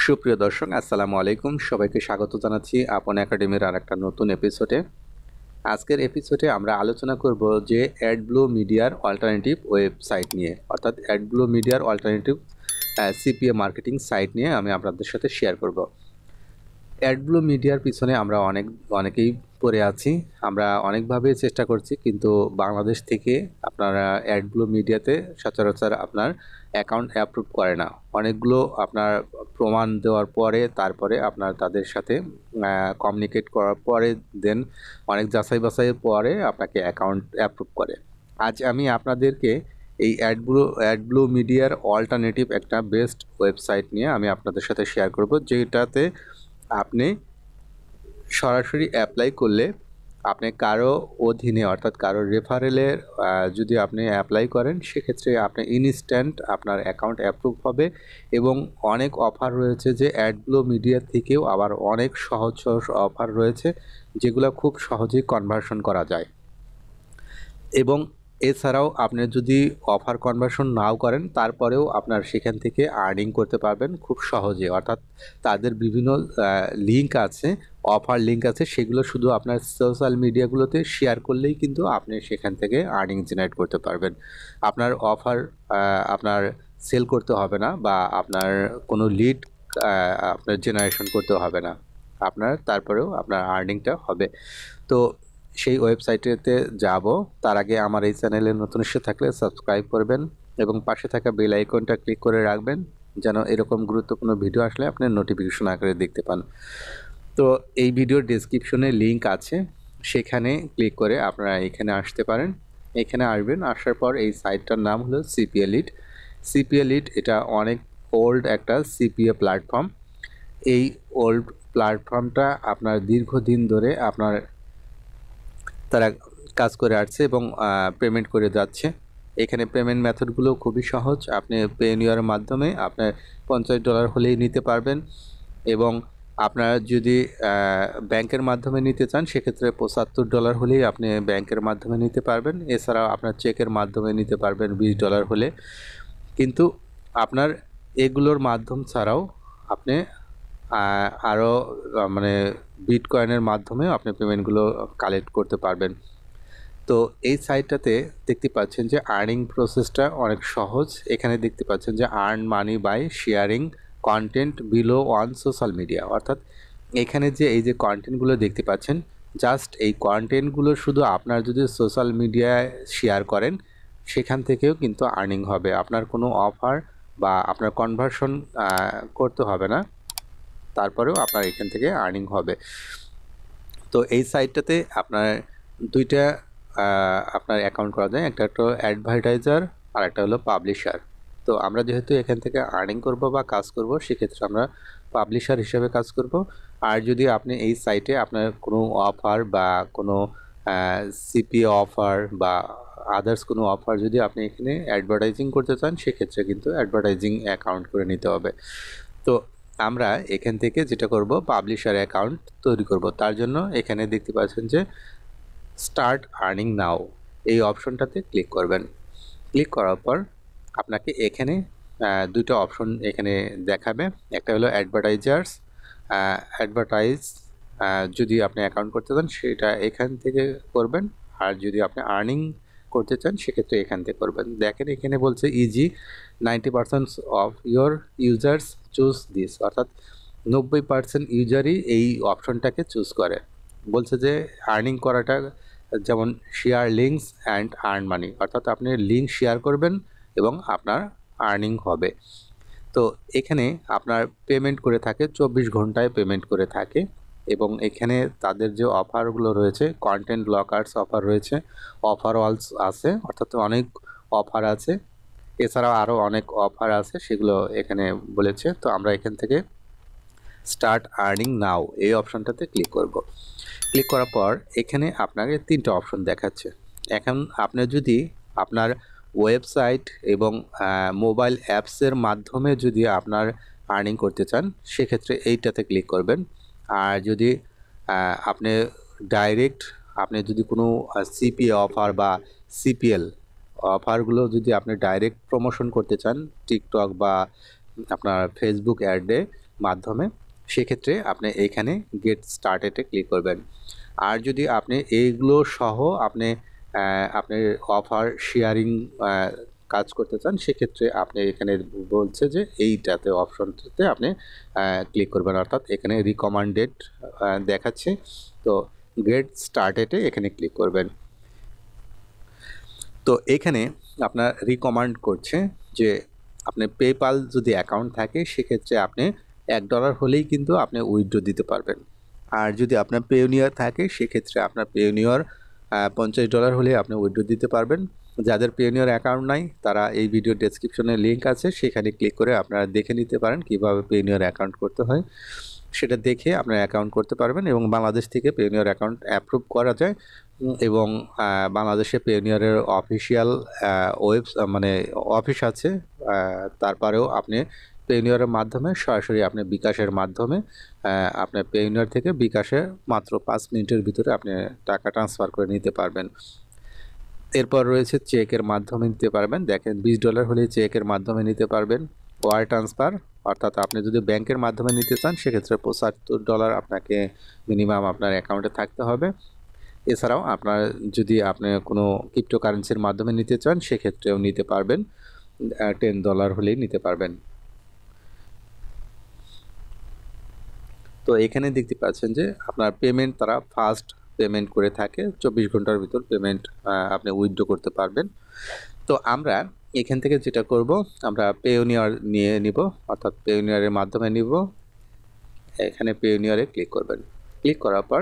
সুপ্রিয় দর্শক, আসসালামু আলাইকুম। সবাইকে স্বাগত জানাচ্ছি আপন একাডেমির আরেকটা নতুন এপিসোডে। আজকের এপিসোডে আমরা আলোচনা করব যে অ্যাডব্লু মিডিয়ার অল্টারনেটিভ ওয়েবসাইট নিয়ে, অর্থাৎ অ্যাডব্লু মিডিয়ার অল্টারনেটিভ সিপিএ মার্কেটিং সাইট নিয়ে আমি আপনাদের সাথে শেয়ার করব। অ্যাডব্লু মিডিয়ার পিছনে আমরা অনেকেই পড়ে আছি। আমরা অনেকভাবে চেষ্টা করছি, কিন্তু বাংলাদেশ থেকে আপনারা অ্যাডব্লু মিডিয়াতে সচরাচর আপনার অ্যাকাউন্ট অ্যাপ্রুভ করে না। অনেকগুলো আপনার প্রমাণ দেওয়ার পরে তারপরে আপনার তাদের সাথে কমিউনিকেট করার পরে দেন অনেক যাচাই বাছাইয়ের পরে আপনাকে অ্যাকাউন্ট অ্যাপ্রুভ করে। আজ আমি আপনাদেরকে এই অ্যাডব্লু মিডিয়ার অল্টারনেটিভ একটা বেস্ট ওয়েবসাইট নিয়ে আমি আপনাদের সাথে শেয়ার করব, যেটাতে আপনি সরাসরি অ্যাপ্লাই করলে আপনি কারো অধীনে অর্থাৎ কারো রেফারেলের যদি আপনি অ্যাপ্লাই করেন, সেক্ষেত্রে আপনি ইনস্ট্যান্ট আপনার অ্যাকাউন্ট অ্যাপ্রুভ হবে। এবং অনেক অফার রয়েছে, যে অ্যাডব্লু মিডিয়া থেকেও আবার অনেক সহজ সহজ অফার রয়েছে, যেগুলো খুব সহজেই কনভার্সন করা যায়। এবং এছাড়াও আপনি যদি অফার কনভার্সন নাও করেন, তারপরেও আপনার সেখান থেকে আর্নিং করতে পারবেন খুব সহজে। অর্থাৎ তাদের বিভিন্ন লিঙ্ক আছে, অফার লিঙ্ক আছে, সেগুলো শুধু আপনার সোশ্যাল মিডিয়াগুলোতে শেয়ার করলেই কিন্তু আপনি সেখান থেকে আর্নিং জেনারেট করতে পারবেন। আপনার অফার আপনার সেল করতে হবে না, বা আপনার কোনো লিড আপনার জেনারেশন করতে হবে না, আপনার তারপরেও আপনার আর্নিংটা হবে। তো সেই ওয়েবসাইটেতে যাব, তার আগে আমার এই চ্যানেলে নতুন এসে থাকলে সাবস্ক্রাইব করবেন এবং পাশে থাকা বেল আইকনটা ক্লিক করে রাখবেন, যেন এরকম গুরুত্বপূর্ণ ভিডিও আসলে আপনি নোটিফিকেশন আকারে দেখতে পান। তো এই ভিডিওর ডেসক্রিপশনে লিঙ্ক আছে, সেখানে ক্লিক করে আপনারা এখানে আসতে পারেন। এখানে আসবেন, আসার পর এই সাইটটার নাম হলো সিপিএ লিড। সিপিএ লিড এটা অনেক ওল্ড একটা সিপিএ প্ল্যাটফর্ম। এই ওল্ড প্ল্যাটফর্মটা আপনার দীর্ঘদিন ধরে আপনার তারা কাজ করে আসছে এবং পেমেন্ট করে যাচ্ছে। এখানে পেমেন্ট মেথডগুলো খুবই সহজ। আপনি পেনিওর মাধ্যমে আপনার $50 হলেই নিতে পারবেন, এবং আপনারা যদি ব্যাংকের মাধ্যমে নিতে চান, সেক্ষেত্রে $75 হলেই আপনি ব্যাংকের মাধ্যমে নিতে পারবেন। এছাড়াও আপনার চেকের মাধ্যমে নিতে পারবেন $20 হলে। কিন্তু আপনার এগুলোর মাধ্যম ছাড়াও আপনি আরও মানে বিটকয়েনের মাধ্যমে আপনি পেমেন্টগুলো কালেক্ট করতে পারবেন। তো এই সাইটটাতে দেখতে পাচ্ছেন যে আর্নিং প্রসেসটা অনেক সহজ। এখানে দেখতে পাচ্ছেন যে earn money by sharing content below on social media, অর্থাৎ এখানে যে এই যে কন্টেন্টগুলো দেখতে পাচ্ছেন, জাস্ট এই কন্টেন্টগুলো শুধু আপনার যদি সোশ্যাল মিডিয়ায় শেয়ার করেন, সেখান থেকেও কিন্তু আর্নিং হবে। আপনার কোনো অফার বা আপনার কনভার্সন করতে হবে না, তারপরেও আপনার এখান থেকে আর্নিং হবে। তো এই সাইটটাতে আপনার দুইটা আপনার অ্যাকাউন্ট করা যায়, একটা হলো অ্যাডভার্টাইজার আর একটা হলো পাবলিশার। তো আমরা যেহেতু এখান থেকে আর্নিং করব বা কাজ করব, সেক্ষেত্রে আমরা পাবলিশার হিসেবে কাজ করব। আর যদি আপনি এই সাইটে আপনার কোনো অফার বা কোনো সিপিএ অফার বা আদার্স কোনো অফার যদি আপনি এখানে অ্যাডভার্টাইজিং করতে চান, সেক্ষেত্রে কিন্তু অ্যাডভার্টাইজিং অ্যাকাউন্ট করে নিতে হবে। তো আমরা এখান থেকে যেটা করব, পাবলিশার অ্যাকাউন্ট তৈরি করব। তার জন্য এখানে দেখতে পাচ্ছেন যে স্টার্ট আর্নিং নাও, এই অপশনটাতে ক্লিক করবেন। ক্লিক করার পর আপনাকে এখানে দুটো অপশন এখানে দেখাবে। একটা হলো অ্যাডভার্টাইজ, যদি আপনি অ্যাকাউন্ট করতে চান সেটা এখান থেকে করবেন, আর যদি আপনি আর্নিং করতে চান সেক্ষেত্রে এখান থেকে করবেন। দেখেন এখানে বলছে easy 90% of your users choose this, অর্থাৎ 90% ইউজারই এই অপশনটাকে চুজ করে। বলছে যে আর্নিং করাটা যেমন share links and earn money, অর্থাৎ আপনি লিঙ্ক শেয়ার করবেন এবং আপনার আর্নিং হবে। তো এখানে আপনার পেমেন্ট করে থাকে, 24 ঘন্টায় পেমেন্ট করে থাকে। এবং এখানে তাদের যে অফারগুলো রয়েছে, কন্টেন্ট লকার্স অফার রয়েছে, অফার অলস আছে, অর্থাৎ অনেক অফার আছে। এছাড়াও আরও অনেক অফার আছে, সেগুলো এখানে বলেছে। তো আমরা এখান থেকে স্টার্ট আর্নিং নাও এই অপশনটাতে ক্লিক করব। ক্লিক করার পর এখানে আপনাকে তিনটা অপশন দেখাচ্ছে। এখন আপনি যদি আপনার ওয়েবসাইট এবং মোবাইল অ্যাপসের মাধ্যমে যদি আপনার আর্নিং করতে চান, সেক্ষেত্রে এইটাতে ক্লিক করবেন। আর যদি আপনি ডাইরেক্ট আপনি যদি কোনো সিপিএ অফার বা সিপিএল অফারগুলো যদি আপনি ডাইরেক্ট প্রমোশন করতে চান টিকটক বা আপনার ফেসবুক অ্যাডে, মাধ্যমে, সেক্ষেত্রে আপনি এইখানে গেট স্টার্টেডে ক্লিক করবেন। আর যদি আপনি এইগুলো সহ আপনি আপনি অফার শেয়ারিং কাজ করতে চান, সেক্ষেত্রে আপনি এখানে বলছে যে এইটাতে অপশনটাতে আপনি ক্লিক করবেন, অর্থাৎ এখানে রিকমান্ডেড দেখাচ্ছে। তো গেট স্টার্টেডে এখানে ক্লিক করবেন। তো এখানে আপনার রিকমান্ড করছে যে আপনি পেপাল যদি অ্যাকাউন্ট থাকে, সেক্ষেত্রে আপনি $1 হলেই কিন্তু আপনি উইথড্র দিতে পারবেন। আর যদি আপনার পেওনিয়ার থাকে, সেক্ষেত্রে আপনার পেওনিয়ার $50 হলে আপনি উইথড্র দিতে পারবেন। যাদের পেওনিয়ার অ্যাকাউন্ট নাই, তারা এই ভিডিও ডেসক্রিপশনে লিঙ্ক আছে, সেখানে ক্লিক করে আপনারা দেখে নিতে পারেন কীভাবে পেওনিয়ার অ্যাকাউন্ট করতে হয়। সেটা দেখে আপনার অ্যাকাউন্ট করতে পারবেন এবং বাংলাদেশ থেকে পেওনিয়ার অ্যাকাউন্ট অ্যাপ্রুভ করা যায়। এবং বাংলাদেশে পেওনিয়ারের অফিসিয়াল মানে অফিস আছে। তারপরেও আপনি পেওনিয়ারের মাধ্যমে সরাসরি আপনি বিকাশের মাধ্যমে আপনার পেওনিয়ার থেকে বিকাশে মাত্র 5 মিনিটের ভিতরে আপনি টাকা ট্রান্সফার করে নিতে পারবেন। এরপর রয়েছে চেকের মাধ্যমে নিতে পারবেন। দেখেন $20 হলে চেকের মাধ্যমে নিতে পারবেন। ওয়ার ট্রান্সফার, অর্থাৎ আপনি যদি ব্যাংকের মাধ্যমে নিতে চান, সেক্ষেত্রে $75 আপনাকে মিনিমাম আপনার অ্যাকাউন্টে থাকতে হবে। এছাড়াও আপনার যদি আপনি কোনো ক্রিপ্টোকারেন্সির মাধ্যমে নিতে চান, সেক্ষেত্রেও নিতে পারবেন। $10 হলেই নিতে পারবেন। তো এখানে দেখতে পাচ্ছেন যে আপনার পেমেন্ট তারা ফাস্ট পেমেন্ট করে থাকে, 24 ঘন্টার ভিতর পেমেন্ট আপনি উইথড্র করতে পারবেন। তো আমরা এখান থেকে যেটা করব, আমরা পেওনিয়ার নিয়ে নিব, অর্থাৎ পেওনিয়ারের মাধ্যমে নিব। এখানে পেওনিয়ারে ক্লিক করবেন। ক্লিক করার পর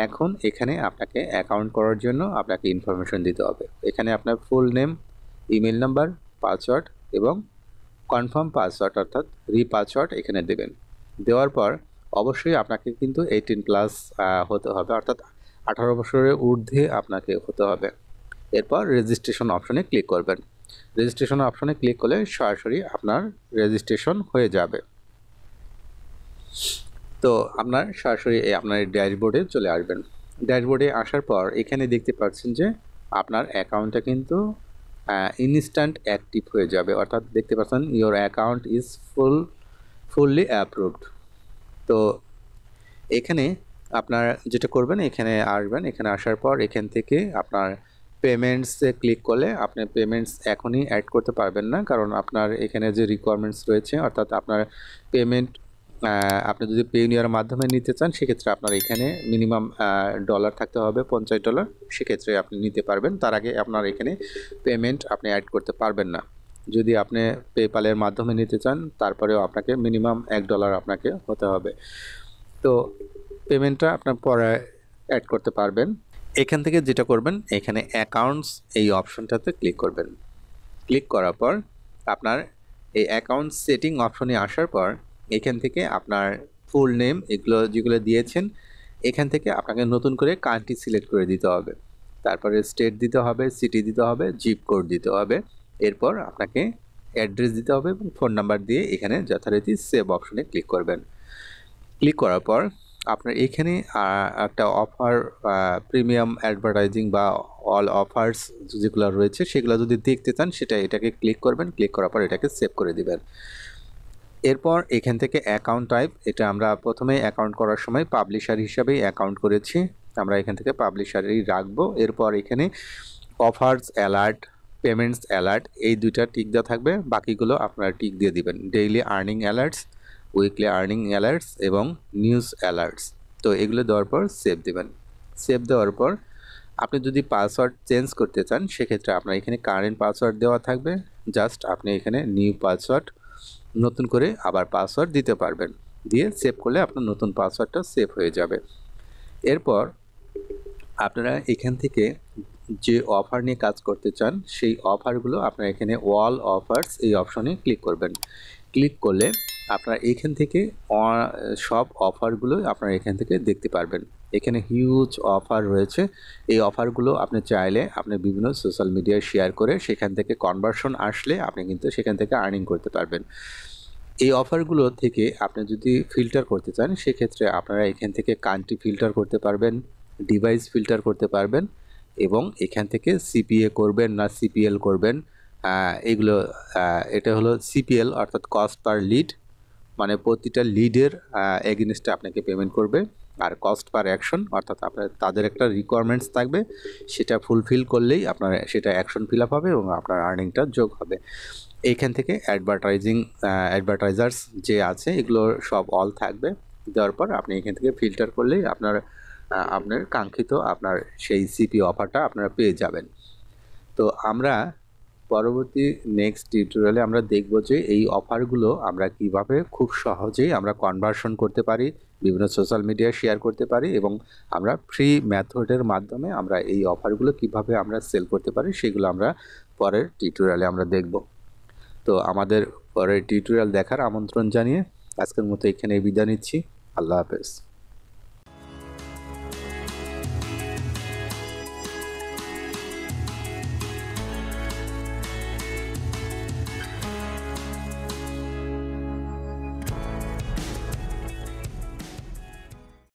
এখন এখানে আপনাকে অ্যাকাউন্ট করার জন্য আপনাকে ইনফরমেশন দিতে হবে। এখানে আপনার full name, email number, password এবং কনফার্ম পাসওয়ার্ড অর্থাৎ রিপাসওয়ার্ড এখানে দেবেন। দেওয়ার পর অবশ্যই আপনাকে কিন্তু 18+ হতে হবে, অর্থাৎ 18 বছরের ঊর্ধ্বে আপনাকে হতে হবে। এরপর রেজিস্ট্রেশন অপশনে ক্লিক করবেন। রেজিস্ট্রেশন অপশনে ক্লিক করলে সরাসরি আপনার রেজিস্ট্রেশন হয়ে যাবে। তো আপনার সরাসরি আপনার ড্যাশবোর্ডে চলে আসবেন। ড্যাশবোর্ডে আসার পর এখানে দেখতে পাচ্ছেন যে আপনার অ্যাকাউন্টটা কিন্তু ইনস্ট্যান্ট অ্যাক্টিভ হয়ে যাবে, অর্থাৎ দেখতে পাচ্ছেন your account is fully approved. তো এখানে আপনার যেটা করবেন, এখানে আসবেন। এখানে আসার পর এখান থেকে আপনার পেমেন্টসে ক্লিক করলে আপনি পেমেন্টস এখনই অ্যাড করতে পারবেন না, কারণ আপনার এখানে যে রিকোয়ারমেন্টস রয়েছে, অর্থাৎ আপনার পেমেন্ট আপনি যদি পেওনিয়ার মাধ্যমে নিতে চান, সেক্ষেত্রে আপনার এখানে মিনিমাম ডলার থাকতে হবে $50, সেক্ষেত্রে আপনি নিতে পারবেন। তার আগে আপনার এখানে পেমেন্ট আপনি অ্যাড করতে পারবেন না। যদি আপনি পেপালের মাধ্যমে নিতে চান, তারপরেও আপনাকে মিনিমাম $1 আপনাকে হতে হবে। তো পেমেন্টটা আপনার পরে অ্যাড করতে পারবেন। এখান থেকে যেটা করবেন, এখানে অ্যাকাউন্টস এই অপশনটাতে ক্লিক করবেন। ক্লিক করার পর আপনার এই অ্যাকাউন্ট সেটিং অপশনে আসার পর এখান থেকে আপনার ফুল নেম এগুলো যেগুলো দিয়েছেন, এখান থেকে আপনাকে নতুন করে কান্ট্রি সিলেক্ট করে দিতে হবে। তারপরে স্টেট দিতে হবে, সিটি দিতে হবে, জিপ কোড দিতে হবে। এরপর আপনাকে অ্যাড্রেস দিতে হবে এবং ফোন নাম্বার দিয়ে এখানে যথারীতি সেভ অপশনে ক্লিক করবেন। ক্লিক করার পর আপনার এখানে একটা অফার প্রিমিয়াম অ্যাডভার্টাইজিং বা অল অফার্স যেগুলো রয়েছে, সেগুলো যদি দেখতে চান, এটাকে ক্লিক করবেন। ক্লিক করার পর এটাকে সেভ করে দিবেন। এরপর এখান থেকে অ্যাকাউন্ট টাইপ, এটা আমরা প্রথমে অ্যাকাউন্ট করার সময় পাবলিশার হিসাবেই অ্যাকাউন্ট করেছি, আমরা এখান থেকে পাবলিশারই রাখবো। এরপর এখানে অফার্স অ্যালার্ট, পেমেন্টস অ্যালার্ট, এই দুইটা টিক দেওয়া থাকবে, বাকিগুলো আপনারা টিক দিয়ে দিবেন। Daily earning alerts, weekly earning alerts এবং নিউজ অ্যালার্টস। তো এগুলো দেওয়ার পর সেভ দেবেন। সেভ দেওয়ার পর আপনি যদি পাসওয়ার্ড চেঞ্জ করতে চান, সেক্ষেত্রে আপনার এখানে কারেন্ট পাসওয়ার্ড দেওয়া থাকবে, জাস্ট আপনি এখানে নিউ পাসওয়ার্ড নতুন করে আবার পাসওয়ার্ড দিতে পারবেন। দিয়ে সেভ করলে আপনার নতুন পাসওয়ার্ডটা সেভ হয়ে যাবে। এরপর আপনারা এখান থেকে যে অফার নিয়ে কাজ করতে চান, সেই অফারগুলো আপনারা এখানে অল অফার্স এই অপশনে ক্লিক করবেন। ক্লিক করলে আপনারা এখান থেকে সব অফারগুলো আপনারা এখান থেকে দেখতে পারবেন। এখানে হিউজ অফার রয়েছে। এই অফারগুলো আপনি চাইলে আপনি বিভিন্ন সোশ্যাল মিডিয়ায় শেয়ার করে সেখান থেকে কনভার্সন আসলে আপনি কিন্তু সেখান থেকে আর্নিং করতে পারবেন। এই অফারগুলো থেকে আপনি যদি ফিল্টার করতে চান, সেক্ষেত্রে আপনারা এখান থেকে কান্ট্রি ফিল্টার করতে পারবেন, ডিভাইস ফিল্টার করতে পারবেন এবং এখান থেকে সিপিএ করবেন না সিপিএল করবেন, এগুলো এটা হলো সিপিএল অর্থাৎ কস্ট পার লিড, মানে প্রতিটা লিডের এগেনস্টে আপনাকে পেমেন্ট করবে। আর কস্ট পার অ্যাকশন, অর্থাৎ আপনার তাদের একটা রিকোয়ারমেন্টস থাকবে, সেটা ফুলফিল করলেই আপনার সেটা অ্যাকশন ফিল আপ হবে এবং আপনার আর্নিংটা যোগ হবে। এইখান থেকে অ্যাডভার্টাইজার্স যে আছে এগুলো সব অল থাকবে। দেওয়ার পর আপনি এখান থেকে ফিল্টার করলেই আপনার কাঙ্ক্ষিত আপনার সেই সিপি অফারটা আপনারা পেয়ে যাবেন। তো আমরা পরবর্তী নেক্সট টিউটোরিয়ালে আমরা দেখব যে এই অফারগুলো আমরা কিভাবে খুব সহজেই আমরা কনভার্সন করতে পারি, বিভিন্ন সোশ্যাল মিডিয়ায় শেয়ার করতে পারি এবং আমরা ফ্রি মেথডের মাধ্যমে আমরা এই অফারগুলো কিভাবে আমরা সেল করতে পারি সেগুলো আমরা পরের টিউটোরিয়ালে আমরা দেখব। তো আমাদের পরের টিউটোরিয়াল দেখার আমন্ত্রণ জানিয়ে আজকের মতো এখানে বিদায় নিচ্ছি। আল্লাহ হাফেজ।